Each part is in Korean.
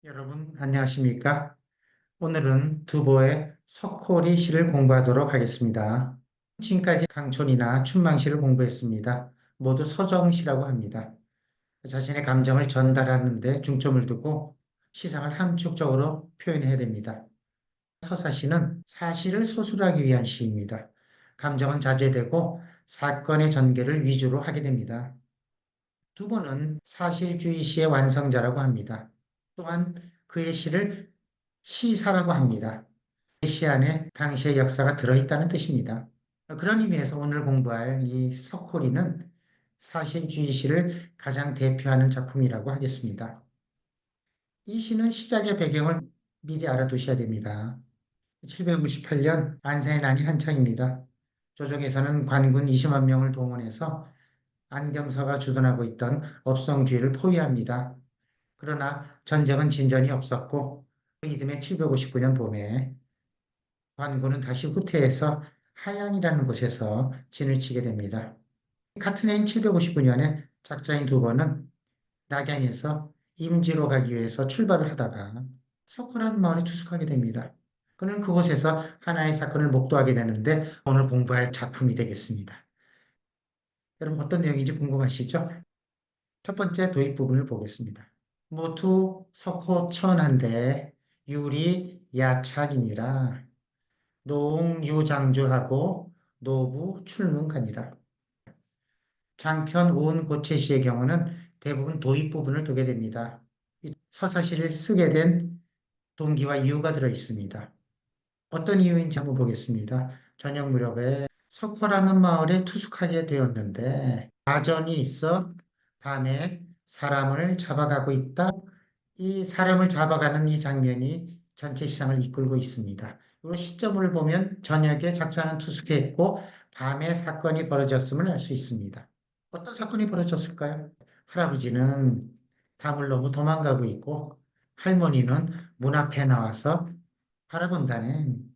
여러분, 안녕하십니까? 오늘은 두보의 석호리 시를 공부하도록 하겠습니다. 지금까지 강촌이나 춘망시를 공부했습니다. 모두 서정시라고 합니다. 자신의 감정을 전달하는 데 중점을 두고 시상을 함축적으로 표현해야 됩니다. 서사시는 사실을 소술하기 위한 시입니다. 감정은 자제되고 사건의 전개를 위주로 하게 됩니다. 두보는 사실주의 시의 완성자라고 합니다. 또한 그의 시를 시사라고 합니다. 시 안에 당시의 역사가 들어있다는 뜻입니다. 그런 의미에서 오늘 공부할 이 석호리는 사실주의시를 가장 대표하는 작품이라고 하겠습니다. 이 시는 시작의 배경을 미리 알아두셔야 됩니다. 798년 안세의 난이 한창입니다. 조정에서는 관군 20만 명을 동원해서 안경서가 주둔하고 있던 업성주의를 포위합니다. 그러나 전쟁은 진전이 없었고 그 이듬해 759년 봄에 관군은 다시 후퇴해서 하양이라는 곳에서 진을 치게 됩니다. 같은 해인 759년에 작자인 두번은 낙양에서 임지로 가기 위해서 출발을 하다가 석호라는 마을에 투숙하게 됩니다. 그는 그곳에서 하나의 사건을 목도하게 되는데 오늘 공부할 작품이 되겠습니다. 여러분 어떤 내용인지 궁금하시죠? 첫 번째 도입 부분을 보겠습니다. 모투 석호천한데 유리 야착이니라 농유장주하고 노부 출문가니라. 장편 온 고채시의 경우는 대부분 도입 부분을 두게 됩니다. 이 서사시를 쓰게 된 동기와 이유가 들어 있습니다. 어떤 이유인지 한번 보겠습니다. 저녁 무렵에 석호라는 마을에 투숙하게 되었는데 가전이 있어 밤에 사람을 잡아가고 있다. 이 사람을 잡아가는 이 장면이 전체 시상을 이끌고 있습니다. 그리고 시점을 보면 저녁에 작자는 투숙했고 밤에 사건이 벌어졌음을 알 수 있습니다. 어떤 사건이 벌어졌을까요? 할아버지는 담을 넘어 도망가고 있고 할머니는 문 앞에 나와서 바라본다는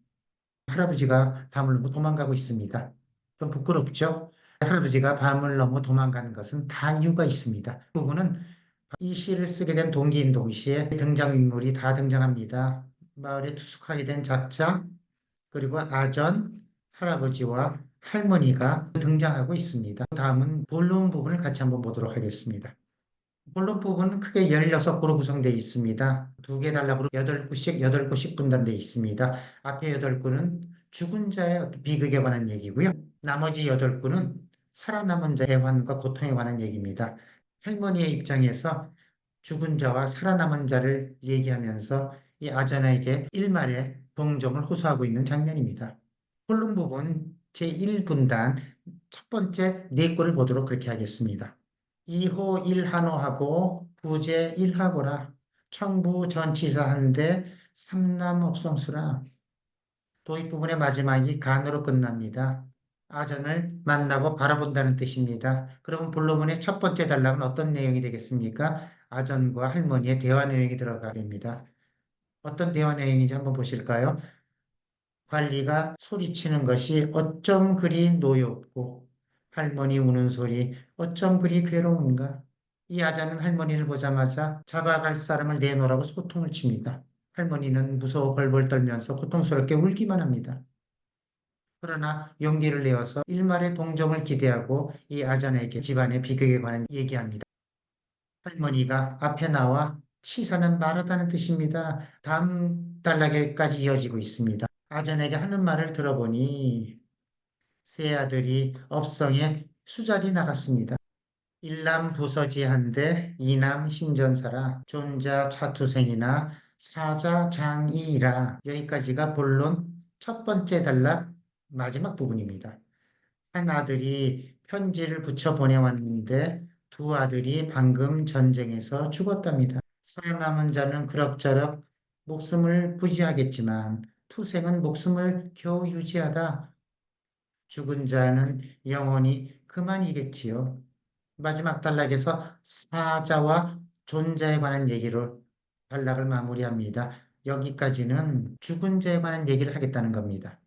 할아버지가 담을 넘어 도망가고 있습니다. 좀 부끄럽죠? 할아버지가 밤을 넘어 도망가는 것은 다 이유가 있습니다. 그 부분은 이 시를 쓰게 된 동기인 동시에 등장인물이 다 등장합니다. 마을에 투숙하게 된 작자, 그리고 아전, 할아버지와 할머니가 등장하고 있습니다. 다음은 본론 부분을 같이 한번 보도록 하겠습니다. 본론 부분은 크게 16구로 구성되어 있습니다. 두 개 단락으로 8구씩, 8구씩 분단되어 있습니다. 앞에 8구는 죽은 자의 어떤 비극에 관한 얘기고요. 나머지 8구는 살아남은 자의 애환과 고통에 관한 얘기입니다. 할머니의 입장에서 죽은 자와 살아남은 자를 얘기하면서 이 아전에게 일말의 동정을 호소하고 있는 장면입니다. 본론 부분 제1분단 첫 번째 네 구를 보도록 그렇게 하겠습니다. 2호 1한호하고 부제 1하고라 청부 전치사한데 삼남업성수라. 도입 부분의 마지막이 간으로 끝납니다. 아전을 만나고 바라본다는 뜻입니다. 그럼 본론문의 첫 번째 단락은 어떤 내용이 되겠습니까? 아전과 할머니의 대화 내용이 들어가게 됩니다. 어떤 대화 내용인지 한번 보실까요? 관리가 소리치는 것이 어쩜 그리 노엽고 할머니 우는 소리 어쩜 그리 괴로운가. 이 아자는 할머니를 보자마자 잡아갈 사람을 내놓으라고 소통을 칩니다. 할머니는 무서워 벌벌 떨면서 고통스럽게 울기만 합니다. 그러나 용기를 내어서 일말의 동정을 기대하고 이 아전에게 집안의 비극에 관한 얘기합니다. 할머니가 앞에 나와 치사는 마르다는 뜻입니다. 다음 단락에까지 이어지고 있습니다. 아전에게 하는 말을 들어보니 세 아들이 업성에 수자리 나갔습니다. 일남 부서지한데 이남 신전사라 존자 차투생이나 사자 장이라. 여기까지가 본론 첫 번째 단락 마지막 부분입니다. 한 아들이 편지를 붙여 보내왔는데 두 아들이 방금 전쟁에서 죽었답니다. 살아남은 자는 그럭저럭 목숨을 부지하겠지만 투생은 목숨을 겨우 유지하다 죽은 자는 영원히 그만이겠지요. 마지막 단락에서 사자와 존재에 관한 얘기로 단락을 마무리합니다. 여기까지는 죽은 자에 관한 얘기를 하겠다는 겁니다.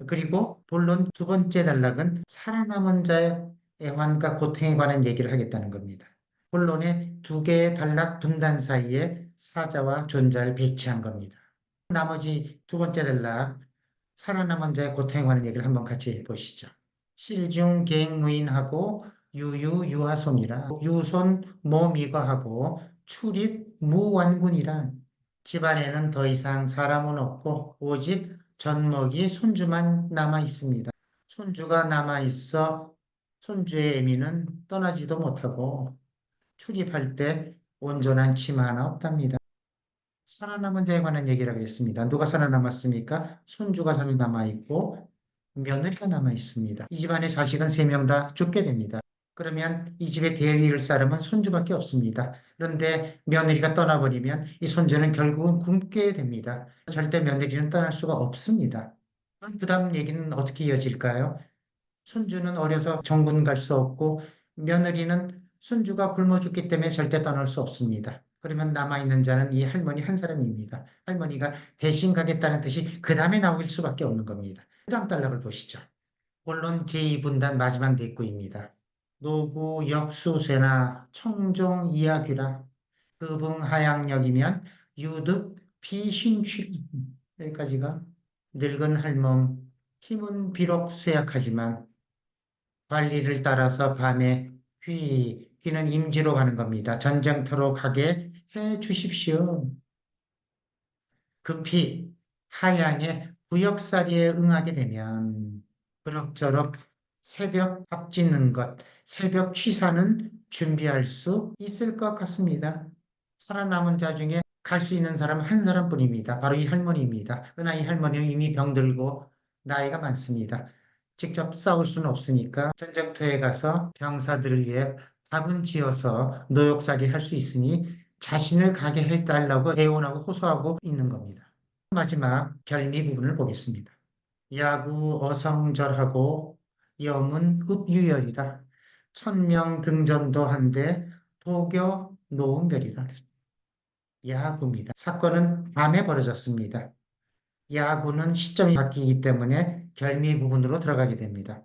그리고 본론 두 번째 단락은 살아남은 자의 애환과 고통에 관한 얘기를 하겠다는 겁니다. 본론의 두 개의 단락 분단 사이에 사자와 존자를 배치한 겁니다. 나머지 두 번째 단락, 살아남은 자의 고통에 관한 얘기를 한번 같이 보시죠. 실중 계행무인하고 유유 유하손이라 유손 모미거하고 출입 무완군이란 집안에는 더 이상 사람은 없고 오직 젖먹이 손주만 남아 있습니다. 손주가 남아 있어 손주의 애미는 떠나지도 못하고 출입할 때 온전한 치마 하나 없답니다. 살아남은 자에 관한 얘기라 그랬습니다. 누가 살아남았습니까? 손주가 살아남아 있고 며느리가 남아 있습니다. 이 집안의 자식은 세 명 다 죽게 됩니다. 그러면 이 집에 대리를 사람은 손주밖에 없습니다. 그런데 며느리가 떠나버리면 이 손주는 결국은 굶게 됩니다. 절대 며느리는 떠날 수가 없습니다. 그 다음 얘기는 어떻게 이어질까요? 손주는 어려서 정군 갈 수 없고 며느리는 손주가 굶어 죽기 때문에 절대 떠날 수 없습니다. 그러면 남아있는 자는 이 할머니 한 사람입니다. 할머니가 대신 가겠다는 뜻이 그 다음에 나올 수밖에 없는 겁니다. 그 다음 단락을 보시죠. 본론 제2분단 마지막 대구입니다. 노구 역수쇠나 청종 이야규라 급응하양역이면 유득 비신취 여기까지가 늙은 할멈 힘은 비록 쇠약하지만 관리를 따라서 밤에 귀는 임지로 가는 겁니다. 전쟁터로 가게 해 주십시오. 급히 하양의 구역살이에 응하게 되면 그럭저럭 새벽 밥 짓는 것, 새벽 취사는 준비할 수 있을 것 같습니다. 살아남은 자 중에 갈 수 있는 사람 한 사람뿐입니다. 바로 이 할머니입니다. 그러나 이 할머니는 이미 병들고 나이가 많습니다. 직접 싸울 수는 없으니까 전쟁터에 가서 병사들을 위해 밥은 지어서 노역살이 할 수 있으니 자신을 가게 해달라고 애원하고 호소하고 있는 겁니다. 마지막 결미 부분을 보겠습니다. 야구 어성절하고 염은 읍유열이라 천명 등전도 한데 도교 노은별이라 야구입니다. 사건은 밤에 벌어졌습니다. 야구는 시점이 바뀌기 때문에 결미 부분으로 들어가게 됩니다.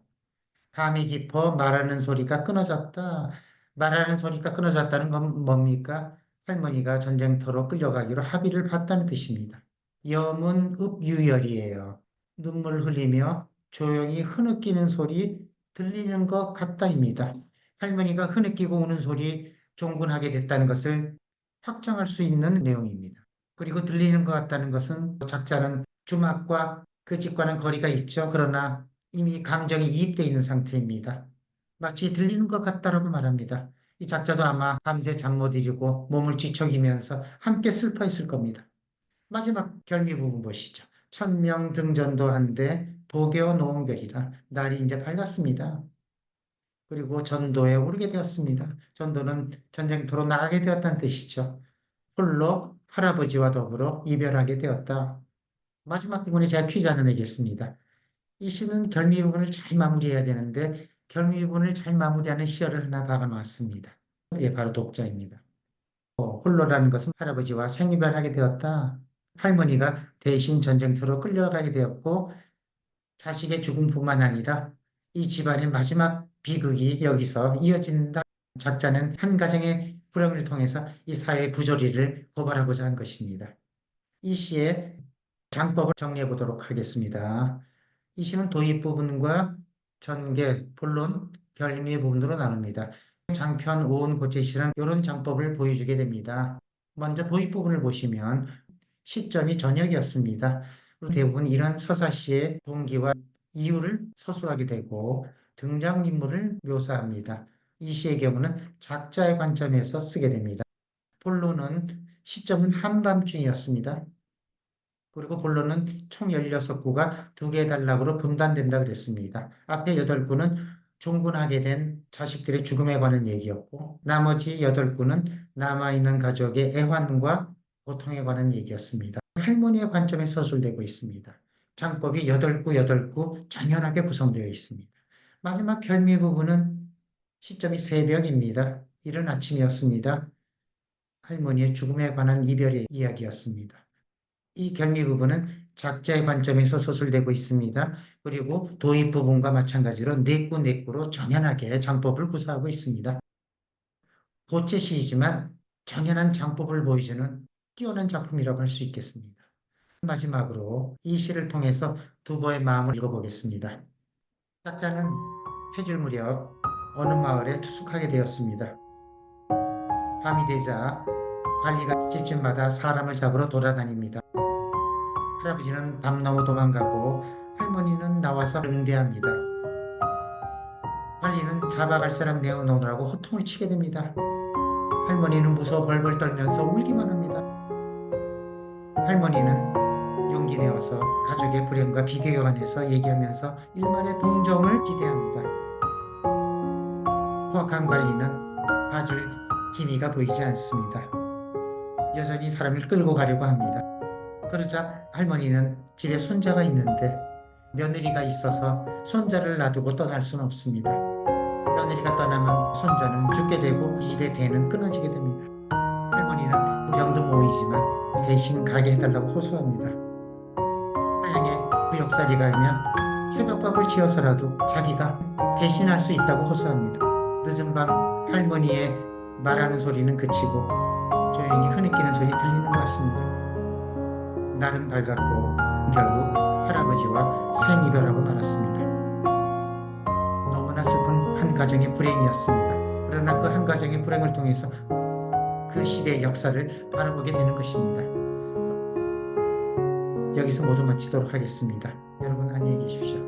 밤이 깊어 말하는 소리가 끊어졌다. 말하는 소리가 끊어졌다는 건 뭡니까? 할머니가 전쟁터로 끌려가기로 합의를 봤다는 뜻입니다. 염은 읍유열이에요. 눈물 흘리며 조용히 흐느끼는 소리 들리는 것 같다입니다. 할머니가 흐느끼고 우는 소리 종군하게 됐다는 것을 확정할 수 있는 내용입니다. 그리고 들리는 것 같다는 것은 작자는 주막과 그 집과는 거리가 있죠. 그러나 이미 감정이 이입되어 있는 상태입니다. 마치 들리는 것 같다라고 말합니다. 이 작자도 아마 밤새 잠 못 이루고 몸을 뒤척이면서 함께 슬퍼했을 겁니다. 마지막 결미 부분 보시죠. 천명 등전도 한데 도교 노은별이라 날이 이제 밝았습니다. 그리고 전도에 오르게 되었습니다. 전도는 전쟁터로 나가게 되었다는 뜻이죠. 홀로 할아버지와 더불어 이별하게 되었다. 마지막 부분에 제가 퀴즈 하나 내겠습니다. 이 시는 결미 부분을 잘 마무리해야 되는데 결미 부분을 잘 마무리하는 시어를 하나 박아놓았습니다. 예, 바로 독자입니다. 홀로라는 것은 할아버지와 생이별하게 되었다. 할머니가 대신 전쟁터로 끌려가게 되었고 자식의 죽음뿐만 아니라 이 집안의 마지막 비극이 여기서 이어진다. 작자는 한 가정의 불행을 통해서 이 사회 부조리를 고발하고자 한 것입니다. 이 시의 장법을 정리해 보도록 하겠습니다. 이 시는 도입 부분과 전개, 본론, 결미 부분으로 나눕니다. 장편, 오은, 고체시는 이런 장법을 보여주게 됩니다. 먼저 도입 부분을 보시면 시점이 저녁이었습니다. 대부분 이런 서사시의 동기와 이유를 서술하게 되고 등장인물을 묘사합니다. 이 시의 경우는 작자의 관점에서 쓰게 됩니다. 본론은 시점은 한밤중이었습니다. 그리고 본론은 총 16구가 2개의 단락으로 분단된다 그랬습니다. 앞에 8구는 종군하게 된 자식들의 죽음에 관한 얘기였고 나머지 8구는 남아있는 가족의 애환과 고통에 관한 얘기였습니다. 할머니의 관점에 서술되고 있습니다. 장법이 8구, 8구 정연하게 구성되어 있습니다. 마지막 결미 부분은 시점이 새벽입니다. 이른 아침이었습니다. 할머니의 죽음에 관한 이별의 이야기였습니다. 이 결미 부분은 작자의 관점에서 서술되고 있습니다. 그리고 도입 부분과 마찬가지로 네구 네구로 정연하게 장법을 구사하고 있습니다. 고체 시이지만 정연한 장법을 보여주는 뛰어난 작품이라고 할 수 있겠습니다. 마지막으로 이 시를 통해서 두보의 마음을 읽어보겠습니다. 작자는 해질 무렵 어느 마을에 투숙하게 되었습니다. 밤이 되자 관리가 집집마다 사람을 잡으러 돌아다닙니다. 할아버지는 담 넘어 도망가고 할머니는 나와서 응대합니다. 관리는 잡아갈 사람 내어놓으라고 호통을 치게 됩니다. 할머니는 무서워 벌벌 떨면서 울기만 합니다. 할머니는 용기 내어서 가족의 불행과 비교에 관해서 얘기하면서 일말의 동정을 기대합니다. 포악한 관리는 봐줄 기미가 보이지 않습니다. 여전히 사람을 끌고 가려고 합니다. 그러자 할머니는 집에 손자가 있는데 며느리가 있어서 손자를 놔두고 떠날 수는 없습니다. 며느리가 떠나면 손자는 죽게 되고 집의 대는 끊어지게 됩니다. 할머니는 병도 모이지만 대신 가게 해달라고 호소합니다. 만약에 구역살이가 하면 새벽밥을 지어서라도 자기가 대신할 수 있다고 호소합니다. 늦은 밤 할머니의 말하는 소리는 그치고 조용히 흐느끼는 소리 들리는 것 같습니다. 날은 밝았고 결국 할아버지와 생이별하고 말았습니다. 너무나 슬픈 한 가정의 불행이었습니다. 그러나 그 한 가정의 불행을 통해서 그 시대의 역사를 바라보게 되는 것입니다. 여기서 모두 마치도록 하겠습니다. 여러분 안녕히 계십시오.